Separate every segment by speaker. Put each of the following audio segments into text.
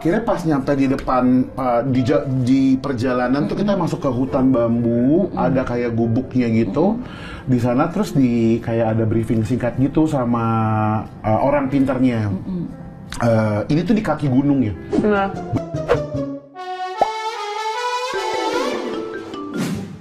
Speaker 1: Akhirnya pas nyampe di depan di perjalanan tuh kita masuk ke hutan bambu, ada kayak gubuknya gitu. Di sana terus kayak ada briefing singkat gitu sama orang pinternya. Ini tuh di kaki gunung ya.
Speaker 2: Nah.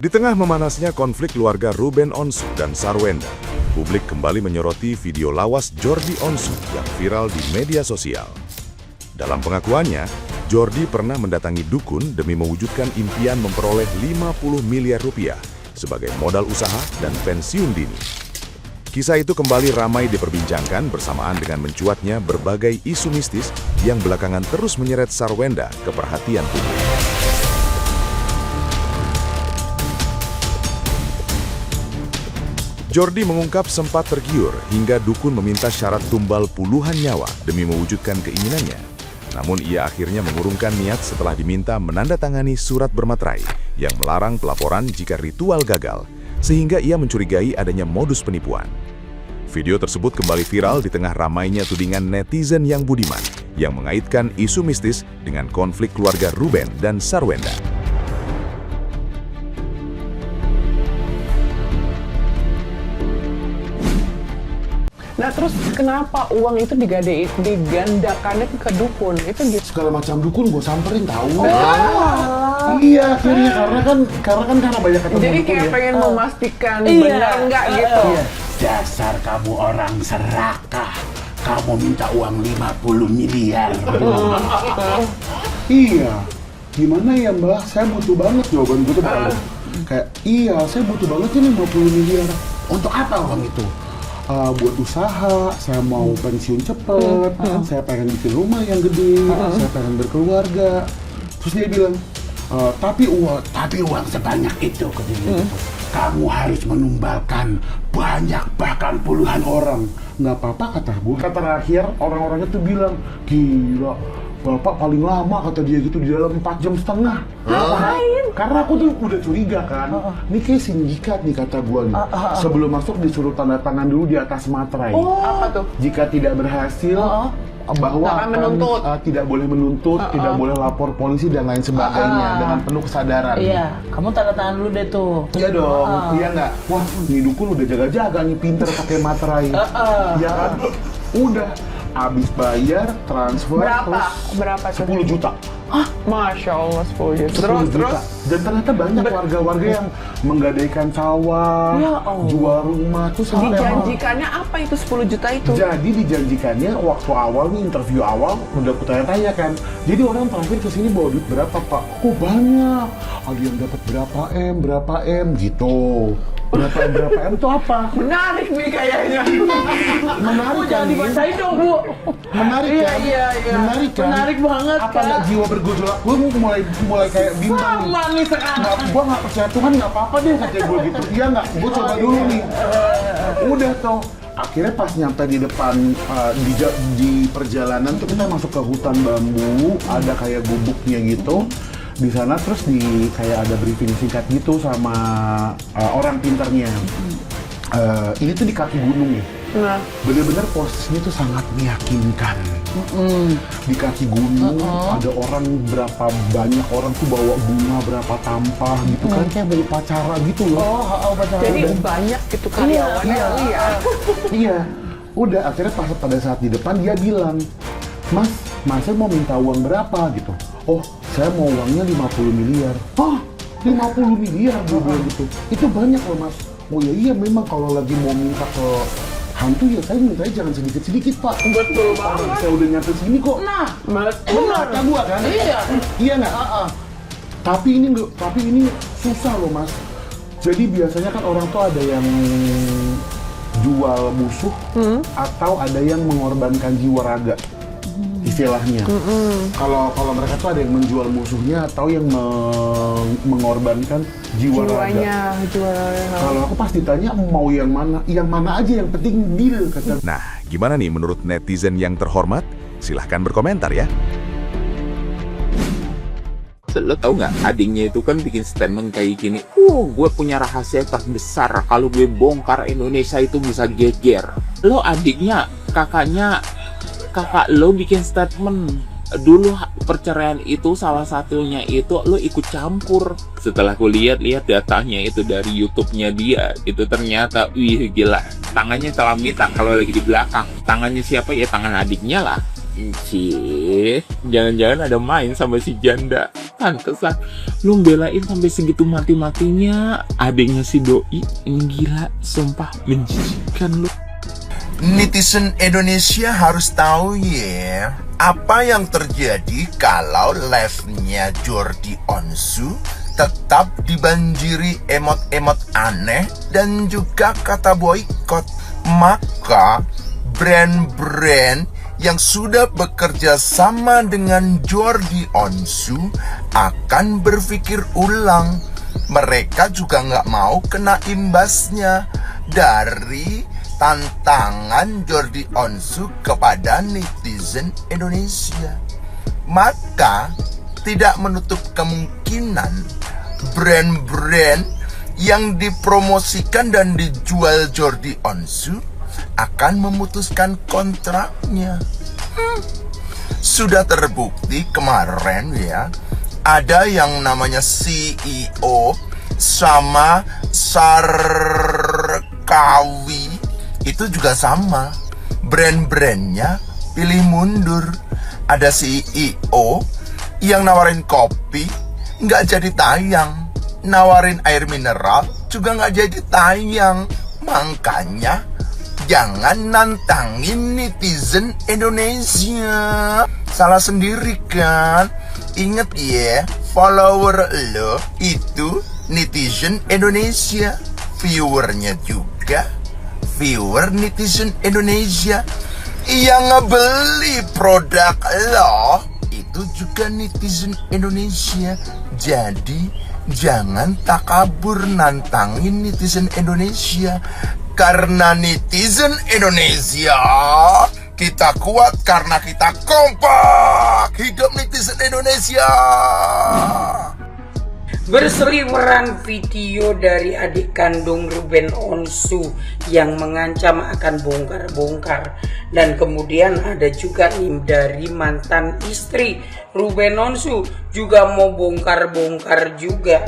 Speaker 3: Di tengah memanasnya konflik keluarga Ruben Onsu dan Sarwenda, publik kembali menyoroti video lawas Jordi Onsu yang viral di media sosial. Dalam pengakuannya, Jordi pernah mendatangi dukun demi mewujudkan impian memperoleh 50 miliar rupiah sebagai modal usaha dan pensiun dini. Kisah itu kembali ramai diperbincangkan bersamaan dengan mencuatnya berbagai isu mistis yang belakangan terus menyeret Sarwenda ke perhatian publik. Jordi mengungkap sempat tergiur hingga dukun meminta syarat tumbal puluhan nyawa demi mewujudkan keinginannya. Namun ia akhirnya mengurungkan niat setelah diminta menandatangani surat bermaterai yang melarang pelaporan jika ritual gagal, sehingga ia mencurigai adanya modus penipuan. Video tersebut kembali viral di tengah ramainya tudingan netizen yang budiman yang mengaitkan isu mistis dengan konflik keluarga Ruben dan Sarwenda.
Speaker 2: Nah terus kenapa uang itu digandakannya ke dukun? Itu gitu.
Speaker 1: Segala macam dukun gue samperin tahu. Iya akhirnya karena banyak ketemu
Speaker 2: Jadi
Speaker 1: dukun
Speaker 2: kayak
Speaker 1: ya.
Speaker 2: pengen memastikan benar nggak gitu.
Speaker 1: Iya. Dasar kamu orang serakah. Kamu minta uang 50 miliar. Iya. Gimana ya Mbak? Saya butuh banget jawaban gue tuh banget. Kayak iya saya butuh banget ini 50 miliar. Untuk apa uang itu? Buat usaha, saya mau pensiun cepet, saya pengen bikin rumah yang gede, saya pengen berkeluarga. Terus dia bilang, tapi uang sebanyak itu, kamu harus menumbalkan banyak bahkan puluhan orang. Nggak apa-apa kata gue. Kata terakhir orang-orangnya tuh bilang, gila. Bapak paling lama kata dia gitu di dalam 4,5 jam.
Speaker 2: Ngapain?
Speaker 1: Karena aku tuh udah curiga kan. Ini kayak sindikat nih kata gua nih. Sebelum masuk disuruh tanda tangan dulu di atas materai.
Speaker 2: Apa tuh?
Speaker 1: Jika tidak berhasil bahwa tidak boleh menuntut, tidak boleh lapor polisi dan lain sebagainya dengan penuh kesadaran.
Speaker 4: Iya, kamu tanda tangan dulu deh tuh.
Speaker 1: Iya dong, iya nggak? Wah, ini dukun udah jaga-jaga nih pinter pakai materai. Iya kan? Udah. Abis bayar, transfer,
Speaker 2: Berapa?
Speaker 1: 10 juta.
Speaker 2: Masya Allah 10 juta.
Speaker 1: 10 juta. Dan ternyata banyak warga-warga yang menggadaikan sawah, jual rumah tuh sampai
Speaker 2: Dijanjikannya apa itu 10 juta itu?
Speaker 1: Jadi dijanjikannya waktu awal nih interview awal udah aku tanya-tanya kan. Jadi orang terakhir kesini bawa duit berapa Pak? Oh banyak. Ada yang dapat berapa M gitu. Berapa M itu apa?
Speaker 2: Menarik nih kayaknya.
Speaker 1: Menarik kan?
Speaker 4: Jangan dibacain dong Bu.
Speaker 1: Menarik kan?
Speaker 4: Iya.
Speaker 1: Menarik kan?
Speaker 4: Menarik banget
Speaker 1: apa
Speaker 4: Kak.
Speaker 1: nggak jiwa bergejolak? Gue mulai kayak bimbang
Speaker 4: Sama nih sekarang.
Speaker 1: Gue nggak percaya Tuhan nggak apa-apa deh katanya gue gitu. Iya nggak? Gue coba dulu nih. Udah toh. Akhirnya pas nyampe di depan di perjalanan tuh kita masuk ke hutan bambu, ada kayak gubuknya gitu. Di sana terus kayak ada briefing singkat gitu sama orang pinternya. Ini tuh di kaki gunung ya.
Speaker 2: Nah.
Speaker 1: Bener-bener posisinya tuh sangat meyakinkan. Di kaki gunung ada orang berapa banyak orang tuh bawa bunga berapa tampah gitu kan kayak beli pacara gitu loh.
Speaker 4: Pacaran.
Speaker 2: Jadi banyak gitu karyawannya.
Speaker 1: Iya. Udah akhirnya pas pada saat di depan dia bilang, Mas saya mau minta uang berapa gitu. Oh, saya mau uangnya 50 miliar. Hah? 50 miliar gue bilang gitu. Itu banyak loh Mas. Oh ya iya memang kalau lagi mau minta ke hantu ya saya mintanya jangan sedikit-sedikit Pak.
Speaker 2: Betul banget.
Speaker 1: Saya udah nyampe sini kok.
Speaker 4: Nah,
Speaker 1: Benar kata gua kan?
Speaker 4: Iya.
Speaker 1: Iya nggak? Tapi ini susah loh Mas. Jadi biasanya kan orang tuh ada yang jual musuh atau ada yang mengorbankan jiwa raga. Istilahnya. Kalau mereka tuh ada yang menjual musuhnya atau yang mengorbankan jiwanya. Kalau aku pas ditanya mau yang mana aja yang penting deal kata.
Speaker 3: Nah, gimana nih menurut netizen yang terhormat? Silahkan berkomentar ya.
Speaker 5: Lo tau nggak, adiknya itu kan bikin statement kayak gini, gue punya rahasia terbesar, kalau gue bongkar Indonesia itu bisa geger. Lo adiknya, kakak lo bikin statement, dulu perceraian itu salah satunya itu lo ikut campur. Setelah aku lihat-lihat datanya itu dari YouTube-nya dia, itu ternyata wih gila, tangannya celamitan kalau lagi di belakang. Tangannya siapa ya? Tangan adiknya lah. Cih, jangan-jangan ada main sama si janda. Pantesan lu belain sampai segitu mati-matinya adiknya si doi. Ini gila, sumpah menjijikan lu.
Speaker 6: Netizen Indonesia harus tahu ya, apa yang terjadi kalau live-nya Jordi Onsu tetap dibanjiri emot-emot aneh dan juga kata boykot. Maka brand-brand yang sudah bekerja sama dengan Jordi Onsu akan berpikir ulang. Mereka juga nggak mau kena imbasnya dari tantangan Jordi Onsu kepada netizen Indonesia. Maka tidak menutup kemungkinan brand-brand yang dipromosikan dan dijual Jordi Onsu akan memutuskan kontraknya. Sudah terbukti kemarin ya, ada yang namanya CEO sama Sarkawi itu juga sama, brand-brandnya pilih mundur. Ada CEO yang nawarin kopi nggak jadi tayang, nawarin air mineral juga nggak jadi tayang. Makanya jangan nantangin netizen Indonesia, salah sendiri kan. Ingat ya, follower lo itu netizen Indonesia, viewernya juga viewer netizen Indonesia. Yang ngebeli produk lo itu juga netizen Indonesia. Jadi jangan takabur nantangin netizen Indonesia. Karena netizen Indonesia kita kuat karena kita kompak. Hidup netizen Indonesia.
Speaker 7: Berseliweran video dari adik kandung Ruben Onsu yang mengancam akan bongkar-bongkar, dan kemudian ada juga nih dari mantan istri Ruben Onsu juga mau bongkar-bongkar juga.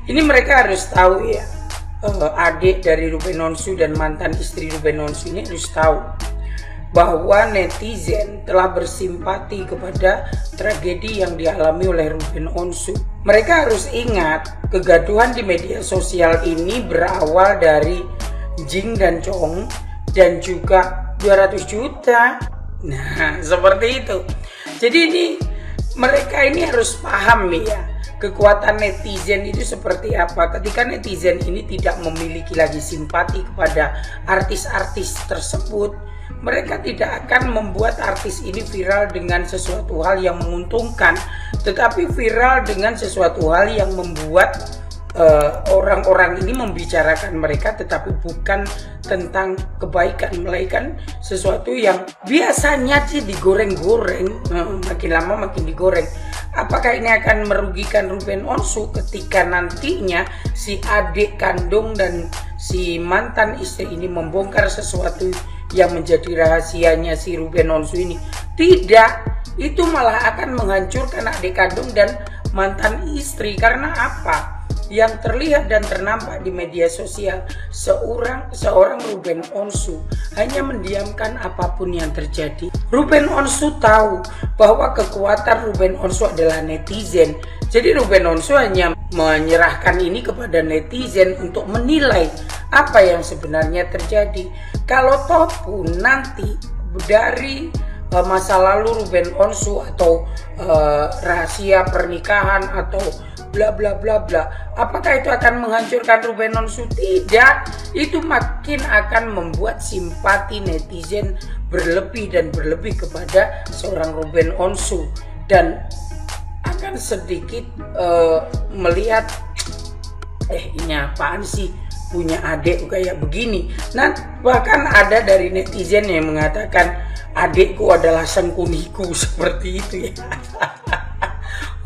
Speaker 7: Ini mereka harus tahu ya, adik dari Ruben Onsu dan mantan istri Ruben Onsu ini harus tahu bahwa netizen telah bersimpati kepada tragedi yang dialami oleh Ruben Onsu. Mereka harus ingat, kegaduhan di media sosial ini berawal dari Jing dan Chong dan juga 200 juta. Nah, seperti itu. Jadi ini mereka ini harus paham ya, kekuatan netizen itu seperti apa. Ketika netizen ini tidak memiliki lagi simpati kepada artis-artis tersebut, mereka tidak akan membuat artis ini viral dengan sesuatu hal yang menguntungkan, tetapi viral dengan sesuatu hal yang membuat orang-orang ini membicarakan mereka, tetapi bukan tentang kebaikan, melainkan sesuatu yang biasanya sih digoreng-goreng, makin lama makin digoreng. Apakah ini akan merugikan Ruben Onsu ketika nantinya si adik kandung dan si mantan istri ini membongkar sesuatu yang menjadi rahasianya si Ruben Onsu ini? Tidak, itu malah akan menghancurkan adik kandung dan mantan istri. Karena apa? Yang terlihat dan ternampak di media sosial, seorang Ruben Onsu hanya mendiamkan apapun yang terjadi. Ruben Onsu tahu bahwa kekuatan Ruben Onsu adalah netizen. Jadi Ruben Onsu hanya menyerahkan ini kepada netizen untuk menilai apa yang sebenarnya terjadi. Kalau toh pun nanti dari masa lalu Ruben Onsu atau rahasia pernikahan atau bla bla bla bla, apakah itu akan menghancurkan Ruben Onsu? Tidak, itu makin akan membuat simpati netizen berlebih dan berlebih kepada seorang Ruben Onsu, dan akan sedikit melihat ini apaan sih punya adik kayak begini. Nah, bahkan ada dari netizen yang mengatakan adikku adalah sengkuniku, seperti itu ya.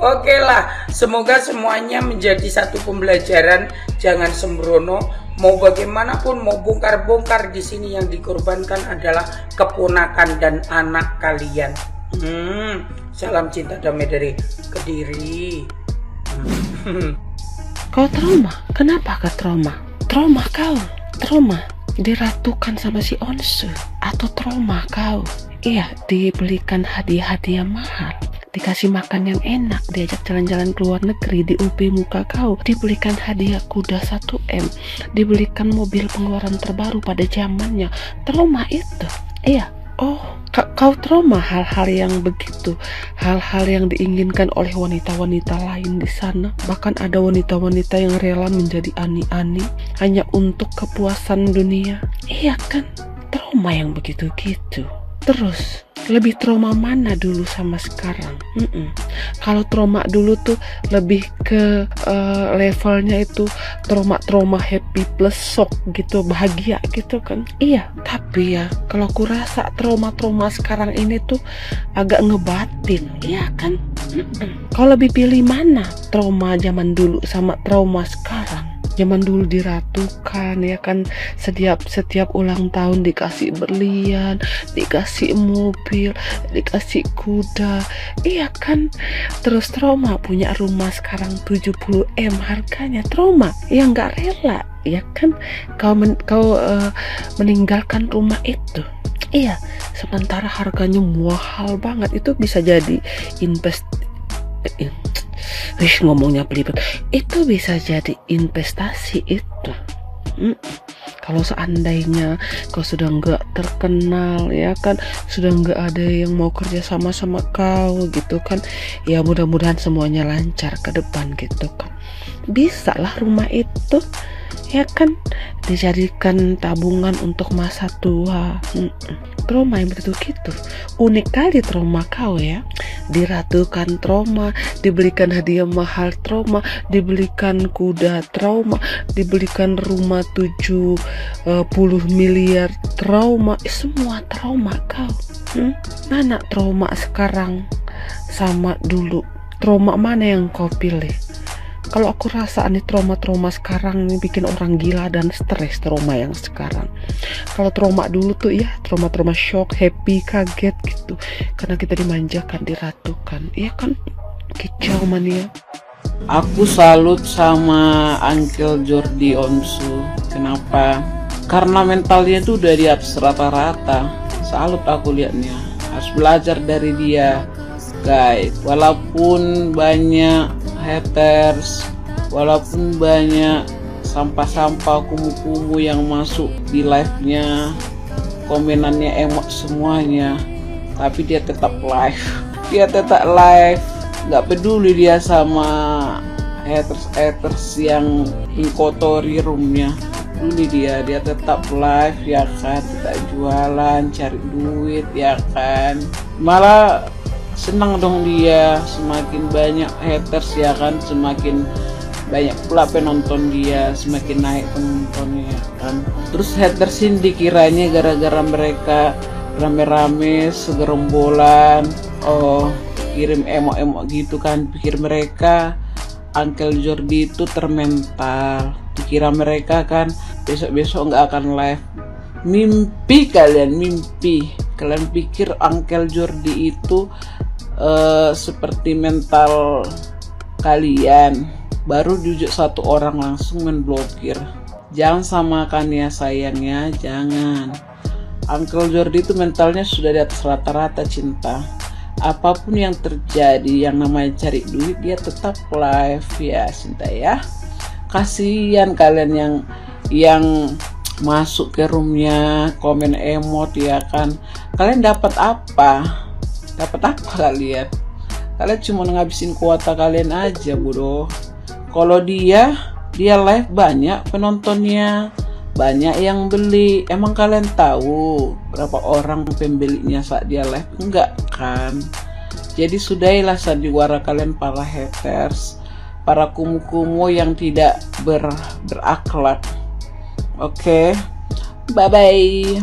Speaker 7: Oke lah, semoga semuanya menjadi satu pembelajaran. Jangan sembrono. Mau bagaimanapun, mau bongkar-bongkar, di sini yang dikorbankan adalah keponakan dan anak kalian. Salam cinta damai dari Kediri.
Speaker 8: Kau trauma? Kenapa kau trauma? Trauma kau? Trauma diratukan sama si Onsu? Atau trauma kau? Iya, dibelikan hadiah-hadiah mahal, dikasih makan yang enak, diajak jalan-jalan ke luar negeri, di UP muka kau, dibelikan hadiah kuda 1M, dibelikan mobil pengeluaran terbaru pada zamannya. Trauma itu? Iya. Oh, kau trauma hal-hal yang begitu, hal-hal yang diinginkan oleh wanita-wanita lain di sana. Bahkan ada wanita-wanita yang rela menjadi ani-ani hanya untuk kepuasan dunia. Iya kan? Trauma yang begitu-gitu. Terus, lebih trauma mana dulu sama sekarang? Kalau trauma dulu tuh lebih ke levelnya itu trauma happy plus shock gitu, bahagia gitu kan. Iya, tapi ya kalau aku rasa trauma sekarang ini tuh agak ngebatin, iya kan? Kau lebih pilih mana? Trauma zaman dulu sama trauma sekarang? Zaman dulu diratukan ya kan, setiap ulang tahun dikasih berlian, dikasih mobil, dikasih kuda, iya kan. Terus trauma punya rumah sekarang 70M harganya, trauma yang nggak rela ya kan, kau meninggalkan rumah itu. Iya, sementara harganya mahal banget. Itu bisa jadi ngomongnya belibet. Itu bisa jadi investasi itu. Kalau seandainya kau sudah nggak terkenal ya kan, sudah nggak ada yang mau kerja sama kau gitu kan, ya mudah-mudahan semuanya lancar ke depan gitu kan. Bisa lah rumah itu ya kan dijadikan tabungan untuk masa tua. Trauma yang begitu gitu. Unik kali trauma kau ya. Diratukan trauma, dibelikan hadiah mahal trauma, dibelikan kuda trauma, dibelikan rumah 70 miliar trauma. Semua trauma kau. Mana trauma sekarang sama dulu? Trauma mana yang kau pilih? Kalau aku rasa nih trauma sekarang nih bikin orang gila dan stres. Trauma yang sekarang, kalau trauma dulu tuh ya trauma shock, happy, kaget gitu, karena kita dimanjakan, diratukan, iya kan, kicau mania.
Speaker 9: Aku salut sama Uncle Jordi Onsu. Kenapa? Karena mentalnya tuh udah di atas rata-rata. Salut aku liatnya, harus belajar dari dia guys. Walaupun banyak haters, walaupun banyak sampah-sampah, kumuh-kumuh yang masuk di live-nya, komenannya emot semuanya, tapi dia tetap live. Dia tetap live, nggak peduli dia sama haters yang mengkotori roomnya. Peduli dia tetap live ya kan, tetap jualan, cari duit ya kan. Malah senang dong dia, semakin banyak haters ya kan, semakin banyak pula penonton dia, semakin naik penontonnya kan. Terus haters ini dikiranya gara-gara mereka rame-rame segerombolan kirim emo-emo gitu kan, pikir mereka Uncle Jordi itu termental, dikira mereka kan besok-besok nggak akan live. Mimpi kalian, mimpi kalian pikir Uncle Jordi itu seperti mental kalian, baru diujuk satu orang langsung menblokir. Jangan samakan ya sayangnya, jangan. Uncle Jordi itu mentalnya sudah di atas rata-rata cinta. Apapun yang terjadi, yang namanya cari duit, dia tetap live ya cinta ya. Kasihan kalian yang masuk ke roomnya komen emot ya kan. Kalian dapat apa? Dapat apa kalian? Kalian cuma ngabisin kuota kalian aja bodoh. Kalau dia live banyak penontonnya, banyak yang beli. Emang kalian tahu berapa orang pembelinya saat dia live? Enggak kan? Jadi sudahlah sandiwara kalian para haters, para kumuh-kumuh yang tidak berakhlak. Oke, bye bye.